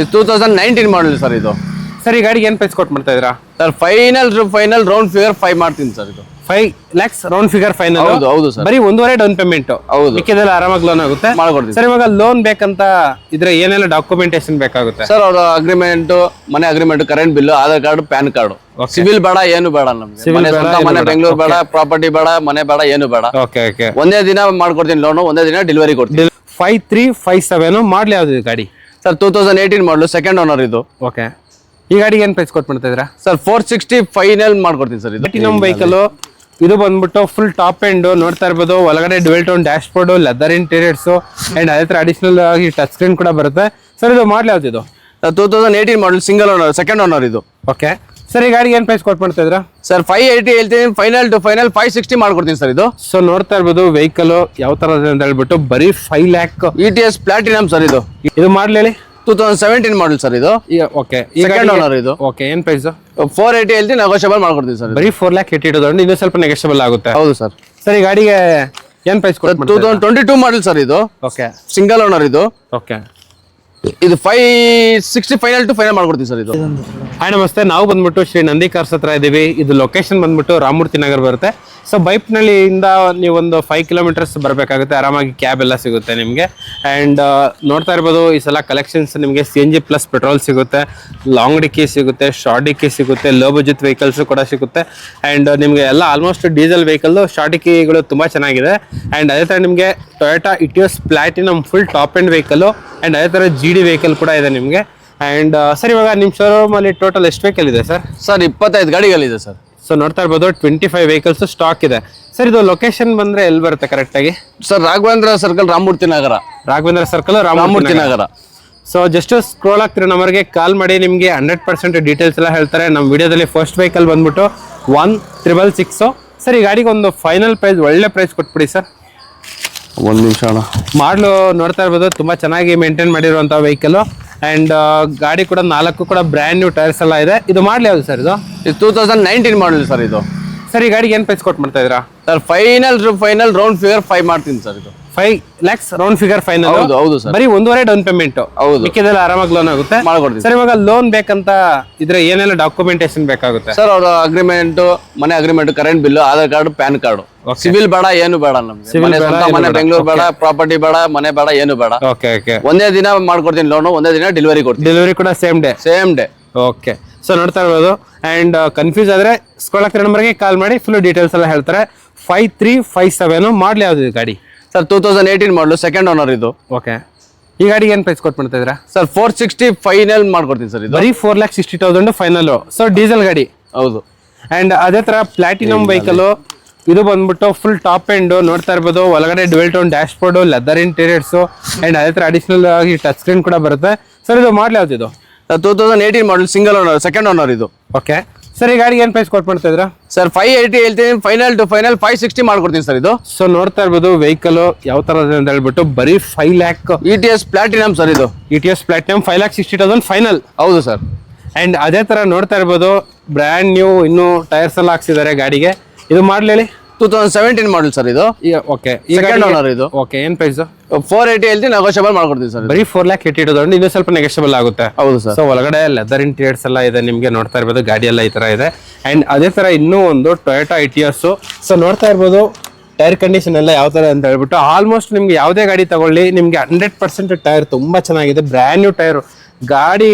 ಇದು 2019 ಮಾಡಲ್ ಸರ್ ಇದು. ಸರ್ ಈ ಗಾಡಿಗೆ ಏನು ಪ್ರೈಸ್ ಕೊಟ್ಟು ಮಾಡ್ತಾ ಇದ್ದೀರಾ ಸರ್? ಫೈನಲ್ ರೌಂಡ್ ಫಿಗರ್ 5 ಮಾಡ್ತೀನಿ ಸರ್ ಇದು. 5 lakhs ರೌಂಡ್ ಫಿಗರ್ ಫೈನಲ್. ಹೌದು ಸರ್. ಬರೀ 1.5 ಡೌನ್ ಪೇಮೆಂಟ್. ಹೌದು. ಮಿಕ್ಕಿದೆಲ್ಲ ಆರಾಮಾಗಿ ಲೋನ್ ಆಗುತ್ತೆ. ಮಾಡ್ಕೊಡ್ತೀವಿ ಸರ್ ಇವಾಗ ಲೋನ್ ಬೇಕಂತ ಇದ್ರೆ ಏನೆಲ್ಲ ಡಾಕ್ಯುಮೆಂಟೇಶನ್ ಬೇಕಾಗುತ್ತೆ ಸರ್? ಅವ್ರ ಅಗ್ರಿಮೆಂಟ್, ಮನೆ agreement, current bill, Aadhaar card, PAN card. Civil ಬೇಡ, ಏನು ಬೇಡ ನಮ್ಗೆ. ಮನೆ ಬೆಂಗಳೂರು ಬೇಡ, ಪ್ರಾಪರ್ಟಿ ಬೇಡ, ಮನೆ ಬೇಡ, ಏನು ಬೇಡ. ಓಕೆ. ಒಂದೇ ದಿನ ಮಾಡ್ಕೊಡ್ತೀನಿ ಲೋನು, ಒಂದೇ ದಿನ ಡೆಲಿವರಿ ಕೊಡ್ತೀನಿ. 5357 ಮಾಡ್ಲಿ ಯಾವ್ದು ಗಾಡಿ? ಸರ್ 2018 ಮಾಡಲು, ಸೆಕೆಂಡ್ ಓನರ್ ಇದು. ಓಕೆ. ಈ ಗಾಡಿಗೆ ಏನು ಪ್ರೈಸ್ ಕೊಟ್ಟು ಮಾಡ್ತಾ ಇದ್ದೀರಾ? ಸರ್ 460 ಫೈನಲ್ ಮಾಡ್ಕೊಡ್ತೀನಿ ಸರ್ ಇದು. ಪ್ಲಾಟಿನಮ್ ವೆಹಿಕಲ್ ಇದು ಬಂದ್ಬಿಟ್ಟು ಫುಲ್ ಟಾಪ್ ಎಂಡ್ ನೋಡ್ತಾ ಇರ್ಬೋದು. ಒಳಗಡೆ dual tone dash board, leather interiors and ಅದೇ ತರ ಅಡಿಷನಲ್ ಆಗಿ ಟಚ್ ಸ್ಕ್ರೀನ್ ಕೂಡ ಬರುತ್ತೆ. ಸರ್ ಇದು ಮಾಡಲ್ ಯಾವ್ದು ಇದು? 2018 ಮಾಡಲ್, ಸಿಂಗಲ್ ಓನರ್, ಸೆಕೆಂಡ್ ಓನರ್ ಇದು. ಓಕೆ. ಸರ್ ಈ ಗಾಡಿಗೆ ಏನು ಪ್ರೈಸ್ ಕೊಟ್ಟು ಮಾಡ್ತಾ ಇದ್ದೀರಾ? ಸರ್ 580 ಹೇಳ್ತೀನಿ, ಫೈನಲ್ ಟು ಫೈನಲ್ 560 ಮಾಡ್ಕೊಡ್ತೀನಿ ಸರ್ ಇದು. ಸೊ ನೋಡ್ತಾ ಇರ್ಬೋದು ವೆಹಿಕಲ್ ಯಾವ ತರ ಇದೆ ಅಂತ ಹೇಳ್ಬಿಟ್ಟು ಬರೀ 5 lakh. ETS ಪ್ಲಾಟಿನಮ್ ಸರ್ ಇದು. ಇದು ಮಾಡಲ್ ಹೇಳಿ. 2017 ಮಾಡಲ್ ಸರ್ ಇದು. ಓಕೆ. ಸೆಕೆಂಡ್ ಓನರ್ ಇದು. ಓಕೆ. ಏನ್ ಪ್ರೈಸ್? 480 ಹೇಳ್ತೀನಿ, ನೆಗೋಷಿಯಬಲ್ ಮಾಡ್ಕೊಡ್ತೀನಿ ಸರ್. ಬರೀ 4,80,000 ಇನ್ನೂ ಸ್ವಲ್ಪ ನೆಗೋಷಿಯಬಲ್ ಆಗುತ್ತೆ. ಹೌದು ಸರ್. ಸರ್ ಈ ಗಾಡಿಗೆ ಏನ್ ಪ್ರೈಸ್ ಕೊಟ್ಟು? 2022 ಮಾಡಲ್ ಸರ್ ಇದು. ಓಕೆ. ಸಿಂಗಲ್ ಓನರ್ ಇದು. ಓಕೆ. ಇದು 560 ಫೈನಲ್ ಟು ಫೈನಲ್ ಮಾಡ್ಕೊಡ್ತೀವಿ ಸರ್ ಇದು. ಹಾಯ್ ನಮಸ್ತೆ, ನಾವು ಬಂದ್ಬಿಟ್ಟು ಶ್ರೀ ನಂದಿ ಕಾರ್ಸ್ ಹತ್ರ ಇದ್ದೀವಿ. ಇದು ಲೊಕೇಶನ್ ಬಂದ್ಬಿಟ್ಟು ರಾಮಮೂರ್ತಿ ನಗರ್ ಬರುತ್ತೆ. ಸೊ ಬೈಪ್ನಳ್ಳಿಯಿಂದ ನೀವೊಂದು 5 ಕಿಲೋಮೀಟರ್ಸ್ ಬರಬೇಕಾಗುತ್ತೆ. ಆರಾಮಾಗಿ ಕ್ಯಾಬ್ ಎಲ್ಲ ಸಿಗುತ್ತೆ ನಿಮಗೆ. ಆ್ಯಂಡ್ ನೋಡ್ತಾ ಇರ್ಬೋದು ಈ ಸಲ ಕಲೆಕ್ಷನ್ಸ್ ನಿಮಗೆ CNG ಪ್ಲಸ್ ಪೆಟ್ರೋಲ್ ಸಿಗುತ್ತೆ, ಲಾಂಗ್ ಡಿಕ್ಕಿ ಸಿಗುತ್ತೆ, ಶಾರ್ಟ್ ಡಿಕ್ಕಿ ಸಿಗುತ್ತೆ, ಲೋ ಬಜೆಟ್ ವೆಹಿಕಲ್ಸ್ ಕೂಡ ಸಿಗುತ್ತೆ. ಆ್ಯಂಡ್ ನಿಮಗೆ ಎಲ್ಲ ಆಲ್ಮೋಸ್ಟ್ ಡೀಸೆಲ್ ವೆಹಿಕಲ್, ಶಾರ್ಟ್ ಡಿಕ್ಕಿಗಳು ತುಂಬ ಚೆನ್ನಾಗಿದೆ. ಆ್ಯಂಡ್ ಅದೇ ಥರ ನಿಮಗೆ Toyota Etios platinum full top end vehicle and ಅದೇ ಥರ GD ವೆಹಿಕಲ್ ಕೂಡ ಇದೆ ನಿಮಗೆ. ಆ್ಯಂಡ್ ಸರ್ ಇವಾಗ ನಿಮ್ಮ ಶೋರೂಮಲ್ಲಿ ಟೋಟಲ್ ಎಷ್ಟು ವೆಹಿಕಲ್ ಇದೆ ಸರ್? ಸರ್ 25 ಗಾಡಿಗಳಿದೆ ಸರ್. ಸೊ ನೋಡ್ತಾ ಇರ್ಬೋದು 25 ವೆಹಿಕಲ್ಸ್ ಸ್ಟಾಕ್ ಇದೆ. ಸರ್ ಇದು ಲೊಕೇಶನ್ ಬಂದ್ರೆ ಎಲ್ಲಿ ಬರುತ್ತೆ ಕರೆಕ್ಟ್ ಆಗಿ? Sir Raghavendra circle, Ramamurthy Nagar. Raghavendra circle, Ramamurthy Nagar. So just scroll ಆಗ್ತಿರೋ ನಂಬರ್ಗೆ ಕಾಲ್ ಮಾಡಿ, ನಿಮಗೆ 100% ಡೀಟೇಲ್ಸ್ ಎಲ್ಲ ಹೇಳ್ತಾರೆ. ನಮ್ಮ ವಿಡಿಯೋದಲ್ಲಿ ಫಸ್ಟ್ ವೆಹಿಕಲ್ ಬಂದ್ಬಿಟ್ಟು 1,666. ಸರ್ ಈ ಗಾಡಿಗೆ ಒಂದು ಫೈನಲ್ ಪ್ರೈಸ್, ಒಳ್ಳೆ ಪ್ರೈಸ್ ಕೊಟ್ಬಿಡಿ ಸರ್. ಒಂದು ನಿಮಿಷ ಅಣ್ಣ. ಮಾಡಲು ನೋಡ್ತಾ ಇರ್ಬೋದು ತುಂಬ ಚೆನ್ನಾಗಿ ಮೇಂಟೈನ್ ಮಾಡಿರುವಂಥ ವೆಹಿಕಲ್. ಆ್ಯಂಡ್ ಗಾಡಿ ಕೂಡ 4 ಕೂಡ ಬ್ರ್ಯಾಂಡ್ ನ್ಯೂ ಟೈರ್ಸ್ ಎಲ್ಲ ಇದೆ. ಇದು ಮಾಡಲಿ ಯಾವುದು ಸರ್? ಇದು 2019 ಮಾಡಲ್ ಸರ್ ಇದು. ಸರ್ ಈ ಗಾಡಿಗೆ ಏನು ಪ್ರೈಸ್ ಕೊಟ್ಟು ಮಾಡ್ತಾ ಇದ್ದೀರಾ? ಸರ್ ಫೈನಲ್ ರೌಂಡ್ ಫಿಗರ್ 5 ಮಾಡ್ತೀನಿ ಸರ್ ಇದು. 5 lakhs ರೌಂಡ್ ಫಿಗರ್ ಫೈನಲ್. ಹೌದು ಸರ್. ಬರೀ 1.5 ಡೌನ್ ಪೇಮೆಂಟ್. ಹೌದು. ಮಿಕ್ಕಿದೆಲ್ಲ ಆರಾಮಾಗಿ ಲೋನ್ ಆಗುತ್ತೆ. ಮಾಡ್ಕೊಡ್ತೀನಿ ಸರ್ ಇವಾಗ ಲೋನ್ ಬೇಕಂತ ಇದ್ರೆ ಏನೆಲ್ಲ ಡಾಕ್ಯುಮೆಂಟೇಶನ್ ಬೇಕಾಗುತ್ತೆ? ಸರ್ ಅವ್ರ ಅಗ್ರಿಮೆಂಟ್, ಮನೆ agreement, current bill, Aadhaar card, PAN card. Civil ಬೇಡ, ಏನು ಬೇಡ ನಮ್ಗೆ. ಮನೆ ಬೆಂಗಳೂರು ಬೇಡ, ಪ್ರಾಪರ್ಟಿ ಬೇಡ, ಮನೆ ಬೇಡ, ಏನು ಬೇಡ. ಓಕೆ. ಒಂದೇ ದಿನ ಮಾಡ್ಕೊಡ್ತೀನಿ ಲೋನು, ಒಂದೇ ದಿನ ಡೆಲಿವರಿ ಕೊಡ್ತೀನಿ. ಡೆಲಿವರಿ ಕೂಡ ಸೇಮ್ ಡೇ. ಓಕೆ. ಸೊ ನೋಡ್ತಾ ಇರ್ಬೋದು. ಆ್ಯಂಡ್ ಕನ್ಫ್ಯೂಸ್ ಆದರೆ ಸ್ಕ್ರೋಲ್ ಆಗ್ತಿರೋ ನಂಬರ್ಗೆ ಕಾಲ್ ಮಾಡಿ, ಫುಲ್ ಡೀಟೇಲ್ಸ್ ಎಲ್ಲ ಹೇಳ್ತಾರೆ. 5357 ಮಾಡಲ್ ಯಾವ್ದು ಗಾಡಿ? ಸರ್ 2018 ಮಾಡಲು, ಸೆಕೆಂಡ್ ಓನರ್ ಇದು. ಓಕೆ. ಈ ಗಾಡಿಗೆ ಏನು ಪ್ರೈಸ್ ಕೊಟ್ಟು ಮಾಡ್ತಾ ಇದ್ದೀರಾ? ಸರ್ 460 ಫೈನಲ್ ಮಾಡ್ಕೊಡ್ತೀನಿ ಸರ್ ಇದು. ಬರೀ 4,60,000 ಫೈನಲ್. ಸೊ ಡೀಸೆಲ್ ಗಾಡಿ. ಹೌದು. ಆ್ಯಂಡ್ ಅದೇ ಥರ ಪ್ಲಾಟಿನಮ್ ವೆಹಿಕಲ್ ಇದು ಬಂದ್ಬಿಟ್ಟು ಫುಲ್ ಟಾಪ್ ಎಂಡ್ ನೋಡ್ತಾ ಇರ್ಬೋದು. ಒಳಗಡೆ dual tone dash board, leather interiors and ಅದೇ ತರ ಅಡಿಷನಲ್ ಆಗಿ ಟಚ್ ಸ್ಕ್ರೀನ್ ಕೂಡ ಬರುತ್ತೆ. ಸರ್ ಇದು ಮಾಡಲ್ ಯಾವ್ದು ಇದು? 2018 ಮಾಡಲ್, ಸಿಂಗಲ್ ಓನರ್, ಸೆಕೆಂಡ್ ಓನರ್ ಇದು. ಓಕೆ. ಸರ್ ಈ ಗಾಡಿಗೆ ಏನು ಪ್ರೈಸ್ ಕೊಟ್ಟು ಮಾಡ್ತಾ ಇದ್ದೀರಾ? ಸರ್ 580 ಹೇಳ್ತೀನಿ, ಫೈನಲ್ ಟು ಫೈನಲ್ 560 ಮಾಡ್ಕೊಡ್ತೀನಿ ಸರ್ ಇದು. ಸೊ ನೋಡ್ತಾ ಇರ್ಬೋದು ವೆಹಿಕಲ್ ಯಾವ ತರ ಇದೆ ಅಂತ ಹೇಳ್ಬಿಟ್ಟು ಬರೀ 5 lakh. ETS ಪ್ಲಾಟಿನಮ್ ಸರ್ ಇದು. ETS platinum 5,60,000 final. ಹೌದು ಸರ್. ಅಂಡ್ ಅದೇ ತರ ನೋಡ್ತಾ ಇರ್ಬೋದು ಬ್ರ್ಯಾಂಡ್ ನ್ಯೂ ಇನ್ನೂ ಟೈರ್ಸ್ ಎಲ್ಲ ಹಾಕ್ಸಿದ್ದಾರೆ ಗಾಡಿಗೆ. ಇದು ಮಾಡಲ್ ಹೇಳಿ. 2017 ಮಾಡಲ್ ಸರ್ ಇದು. ಓಕೆ. ಸೆಕೆಂಡ್ ಓನರ್ ಇದು. ಓಕೆ. ಏನ್ ಪ್ರೈಸ್? 480 ಹೇಳ್ತೀನಿ, ನೆಗೋಷಿಯಬಲ್ ಮಾಡ್ಕೊಡ್ತೀನಿ ಸರ್. ಬರೀ 4,80,000 ಇನ್ನೂ ಸ್ವಲ್ಪ ನೆಗೋಷಿಯಬಲ್ ಆಗುತ್ತೆ. ಹೌದು ಸರ್. ಸೊ ಒಳಗಡೆ ಲೆದರ್ ಇಂಟೀರಿಯರ್ಸ್ ಎಲ್ಲ ಇದೆ ನಿಮಗೆ. ನೋಡ್ತಾ ಇರ್ಬೋದು ಗಾಡಿ ಎಲ್ಲ ಈ ತರ ಇದೆ. ಅಂಡ್ ಅದೇ ತರ ಇನ್ನೂ ಒಂದು ಟೊಯೋಟಾ ಇಟಿಯೋಸ್. ಸೊ ನೋಡ್ತಾ ಇರ್ಬೋದು ಟೈರ್ ಕಂಡೀಷನ್ ಎಲ್ಲ ಯಾವ ತರ ಅಂತ ಹೇಳ್ಬಿಟ್ಟು ಆಲ್ಮೋಸ್ಟ್ ನಿಮ್ಗೆ ಯಾವುದೇ ಗಾಡಿ ತಗೊಳ್ಳಿ ನಿಮ್ಗೆ 100% ಟೈರ್ ತುಂಬಾ ಚೆನ್ನಾಗಿದೆ. ಬ್ರ್ಯಾಂಡ್ ನ್ಯೂ ಟೈರ್, ಗಾಡಿ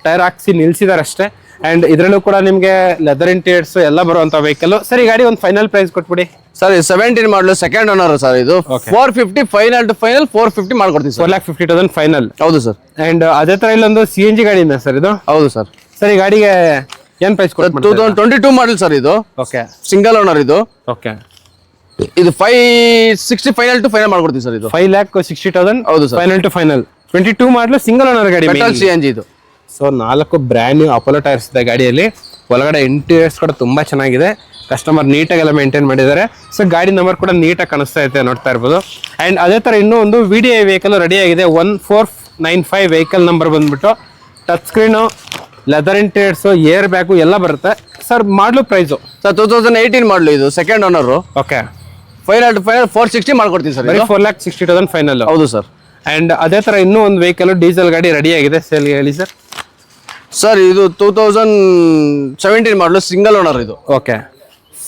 ಟೈರ್ ಹಾಕ್ಸಿ ನಿಲ್ಸಿದಾರೆ ಅಷ್ಟೇ. ಅಂಡ್ ಇದರಲ್ಲೂ ಕೂಡ ನಿಮಗೆ ಲೆದರ್ ಇಂಟೀರಿಯರ್ಸ್ ಎಲ್ಲ ಬರುವಂತ ವೆಹಿಕಲ್. ಸರ್ ಈ ಗಾಡಿ ಒಂದು ಫೈನಲ್ ಪ್ರೈಸ್ ಕೊಟ್ಬಿಡಿ ಸರ್. 17 ಮಾಡಲು, ಸೆಕೆಂಡ್ ಓನರ್ ಸರ್ ಇದು. 450 ಫೈನಲ್ ಟು ಫೈನಲ್ 450 ಮಾಡ್ಕೊಡ್ತೀನಿ ಸರ್. 4,50,000 ಫೈನಲ್. ಹೌದು ಸರ್. ಅಂಡ್ ಅದೇ ತರ ಇಲ್ಲೊಂದು CNG ಗಾಡಿ ಇದೆ ಸರ್ ಇದು. ಹೌದು ಸರ್. ಸರ್ ಈ ಗಾಡಿಗೆ ಏನ್ ಪ್ರೈಸ್ ಕೊಡ್ತೀರಾ? 2022 ಮಾಡಲ್ ಸರ್ ಇದು. ಓಕೆ. ಸಿಂಗಲ್ ಓನರ್ ಇದು. ಓಕೆ. ಇದು 560 ಫೈನಲ್ ಟು ಫೈನಲ್ ಮಾಡ್ಕೊಡ್ತೀನಿ ಸರ್ ಇದು. 5,60,000. ಹೌದು sir. Final to final. 22 model, single owner ಗಾಡಿ, ಪೆಟ್ರೋಲ್ CNG ಇದು. So 4 brand new Apollo tyres ಇದೆ ಗಾಡಿಯಲ್ಲಿ. ಒಳಗಡೆ ಇಂಟೀರಿಯರ್ಸ್ ಕೂಡ ತುಂಬಾ ಚೆನ್ನಾಗಿದೆ. ಕಸ್ಟಮರ್ ನೀಟಾಗೆಲ್ಲ ಮೇಂಟೈನ್ ಮಾಡಿದ್ದಾರೆ. ಸೊ ಗಾಡಿ ನಂಬರ್ ಕೂಡ ನೀಟಾಗಿ ಕಾಣಿಸ್ತಾ ಇದೆ, ನೋಡ್ತಾ ಇರ್ಬೋದು. ಅಂಡ್ ಅದೇ ತರ ಇನ್ನೂ ಒಂದು VDI ವೆಹಿಕಲ್ ರೆಡಿ ಆಗಿದೆ. 1495 ವೆಹಿಕಲ್ ನಂಬರ್ ಬಂದ್ಬಿಟ್ಟು touch screen, leather interiors, air bag ಎಲ್ಲ ಬರುತ್ತೆ. Sir model price sir 2018 model, ಇದು second owner. Okay. Final to final 460 ಮಾಡ್ಕೊಡ್ತೀನಿ ಸರ್. 4,60,000 ಫೈನಲ್. ಹೌದು ಸರ್. ಅಂಡ್ ಅದೇ ತರ ಇನ್ನೂ ಒಂದು ವೆಹಿಕಲ್ ಡೀಸೆಲ್ ಗಾಡಿ ರೆಡಿ ಆಗಿದೆ ಸೇಲ್ ಹೇಳಿ ಸರ್. ಸರ್ ಇದು 2017 ಮಾಡಲು ಸಿಂಗಲ್ ಓನರ್ ಇದು. ಓಕೆ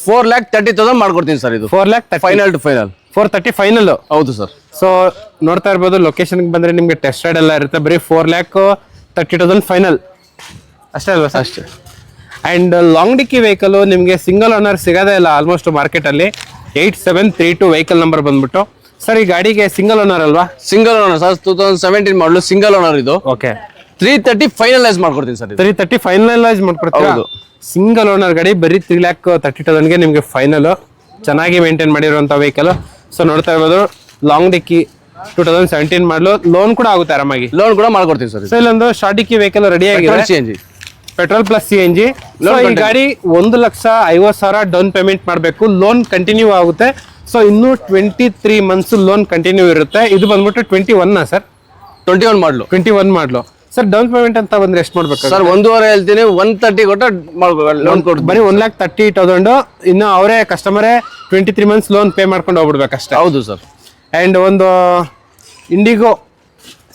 4,30,000 ಮಾಡ್ಕೊಡ್ತೀನಿ ಸರ್ ಇದು. 4,30,000 ಫೈನಲ್ ಟು ಫೈನಲ್ 430 ಫೈನಲ್. ಹೌದು ಸರ್. ಸೊ ನೋಡ್ತಾ ಇರ್ಬೋದು ಲೊಕೇಶನ್ಗೆ ಬಂದ್ರೆ ನಿಮ್ಗೆ ಟೆಸ್ಟ್ ರೈಡ್ ಎಲ್ಲ ಇರುತ್ತೆ. ಬರೀ 4,30,000 ಫೈನಲ್ ಅಷ್ಟೇ ಅಲ್ವಾ ಸರ್? ಅಷ್ಟೇ. ಅಂಡ್ ಲಾಂಗ್ ಡಿಕ್ಕಿ ವೆಹಿಕಲ್ ನಿಮಗೆ ಸಿಂಗಲ್ ಓನರ್ ಸಿಗೋದೇ ಇಲ್ಲ ಆಲ್ಮೋಸ್ಟ್ ಮಾರ್ಕೆಟಲ್ಲಿ. 8732 ವೆಹಿಕಲ್ ನಂಬರ್ ಬಂದ್ಬಿಟ್ಟು. ಸರ್ ಈ ಗಾಡಿಗೆ ಸಿಂಗಲ್ ಓನರ್ ಅಲ್ವಾ? ಸಿಂಗಲ್ ಓನರ್ ಸರ್, 2017 ಮಾಡಲು ಸಿಂಗಲ್ ಓನರ್ ಇದು. ಓಕೆ 330 ಫೈನಲೈಸ್ ಮಾಡ್ಕೊಡ್ತೀನಿ ಸರ್. 330 ಫೈನಲೈಸ್ ಮಾಡ್ಕೊಡ್ತೀರಾ? ಹೌದು. ಸಿಂಗಲ್ ಓನರ್ ಗಾಡಿ ಬರೀ 3,30,000ಗೆ ನಿಮಗೆ ಫೈನಲ್. ಚೆನ್ನಾಗಿ ಮೇಂಟೈನ್ ಮಾಡಿರುವಂಥ ವೆಹಿಕಲ್. ಸೊ ನೋಡ್ತಾ ಇರ್ಬೋದು ಲಾಂಗ್ ಡಿಕ್ಕಿ 2017 ಮಾಡಲು, ಲೋನ್ ಕೂಡ ಆಗುತ್ತೆ ಆರಾಮಾಗಿ. ಲೋನ್ ಕೂಡ ಮಾಡ್ಕೊಡ್ತೀನಿ ಸರ್. ಸೊ ಇಲ್ಲೊಂದು ಶಾರ್ಟ್ ಡಿಕ್ಕಿ ವೆಹಿಕಲ್ ರೆಡಿ ಆಗಿದೆ, CNG ಪೆಟ್ರೋಲ್ ಪ್ಲಸ್ CNG. ಈ ಗಾಡಿ 1,50,000 ಡೌನ್ ಪೇಮೆಂಟ್ ಮಾಡಬೇಕು. ಲೋನ್ ಕಂಟಿನ್ಯೂ ಆಗುತ್ತೆ. ಸೊ ಇನ್ನು 23 ಮಂತ್ಸ್ ಲೋನ್ ಕಂಟಿನ್ಯೂ ಇರುತ್ತೆ. ಇದು ಬಂದ್ಬಿಟ್ಟು 21 ಸರ್? 21 ಮಾಡಲು. 21 ಮಾಡಲು. ಸರ್ ಡೌನ್ ಪೇಮೆಂಟ್ ಅಂತ ಬಂದ್ರೆ ಎಷ್ಟು ಮಾಡ್ಬೇಕು ಸರ್? 1.5 ಹೇಳ್ತೀನಿ, 130 ಕೊಟ್ಟು ಲೋನ್ ಕೊಡ್ತೀನಿ. ಬರೀ 1,30,000. ಇನ್ನು ಅವರೇ ಕಸ್ಟಮರೇ 23 ಮಂತ್ಸ್ ಲೋನ್ ಪೇ ಮಾಡ್ಕೊಂಡು ಹೋಗ್ಬಿಡ್ಬೇಕಷ್ಟೇ. ಹೌದು ಸರ್. ಅಂಡ್ ಒಂದು ಇಂಡಿಗೋ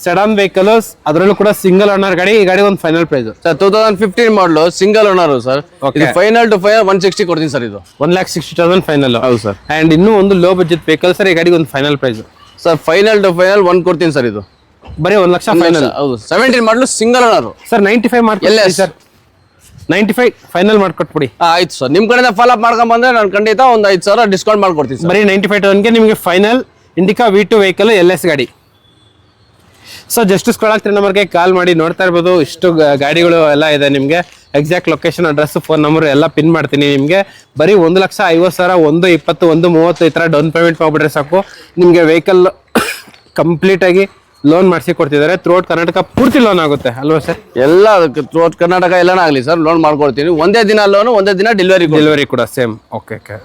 ಸೆಡಾನ್ ವೆಹಿಕಲ್, ಅದರಲ್ಲೂ ಕೂಡ ಸಿಂಗಲ್ ಓನರ್ ಗಾಡಿ. ಈ ಗಾಡಿ ಒಂದು ಫೈನಲ್ ಪ್ರೈಸ್ ಸರ್ 2015 ಮಾಡಲು ಸಿಂಗಲ್ ಓನರ್ ಸರ್. ಇದು ಫೈನಲ್ ಟು ಫೈನಲ್ 160 ಕೊಡ್ತೀನಿ ಸರ್. ಇದು 1,60,000 ಫೈನಲ್. ಹೌದು ಸರ್. ಅಂಡ್ ಇನ್ನೂ ಒಂದು ಲೋ ಬಜೆಟ್ ವೆಹಿಕಲ್ ಸರ್. ಈ ಗಾಡಿಗೆ ಒಂದು final price sir final to final 1 ಕೊಡ್ತೀನಿ ಸರ್. ಇದು ಬರೀ 1,00,000 ಫೈನಲ್. ಹೌದು. 17 ಮಾಡಲು ಸಿಂಗಲ್ ಓನರ್ ಸರ್ 95 ಮಾಡ್ಕೊಳ್ಳಿ ಸರ್. 95 ಫೈನಲ್ ಮಾಡ್ಕೊಟ್ಬಿಡಿ. ಆಯ್ತು ಸರ್. ನಿಮ್ ಕಡೆಯಿಂದ ಫಾಲೋ ಅಪ್ ಮಾಡ್ಕೊಂಡ್ ಬಂದ್ರೆ ನಾನು ಖಂಡಿತ ಒಂದು 5,000 ಡಿಸ್ಕೌಂಟ್ ಮಾಡ್ಕೊಡ್ತೀನಿ ಸರ್. ಬರೀ 95,000ಗೆ ನಿಮಗೆ final Indica V2 vehicle LS ಗಾಡಿ. ಸೊ ಜಸ್ಟ್ ಸ್ಕ್ರಾಲ್ ಆಗ್ತಿರೋ ನಂಬರ್ಗೆ ಕಾಲ್ ಮಾಡಿ. ನೋಡ್ತಾ ಇರ್ಬೋದು ಇಷ್ಟು ಗಾಡಿಗಳು ಎಲ್ಲ ಇದೆ ನಿಮಗೆ. Exact location, address, phone number ಎಲ್ಲ ಪಿನ್ ಮಾಡ್ತೀನಿ ನಿಮಗೆ. ಬರೀ 1,50,000, 1,20,000, 1,30,000 ಈ ಥರ ಡೌನ್ ಪೇಮೆಂಟ್ ಮಾಡಿಬಿಟ್ರೆ ಸಾಕು. ನಿಮಗೆ ವೆಹಿಕಲ್ ಕಂಪ್ಲೀಟಾಗಿ ಲೋನ್ ಮಾಡಿಸಿ ಕೊಡ್ತಿದ್ದಾರೆ. ಥ್ರೂಔಟ್ ಕರ್ನಾಟಕ ಪೂರ್ತಿ ಲೋನ್ ಆಗುತ್ತೆ ಅಲ್ವಾ ಸರ್? ಎಲ್ಲ ಥ್ರೂಔಟ್ ಕರ್ನಾಟಕ ಎಲ್ಲಾನ ಆಗಲಿ ಸರ್, ಲೋನ್ ಮಾಡ್ಕೊಡ್ತೀನಿ. ಒಂದೇ ದಿನ ಲೋನು, ಒಂದೇ ದಿನ ಡೆಲಿವರಿ ಕೂಡ ಸೇಮ್. Okay okay.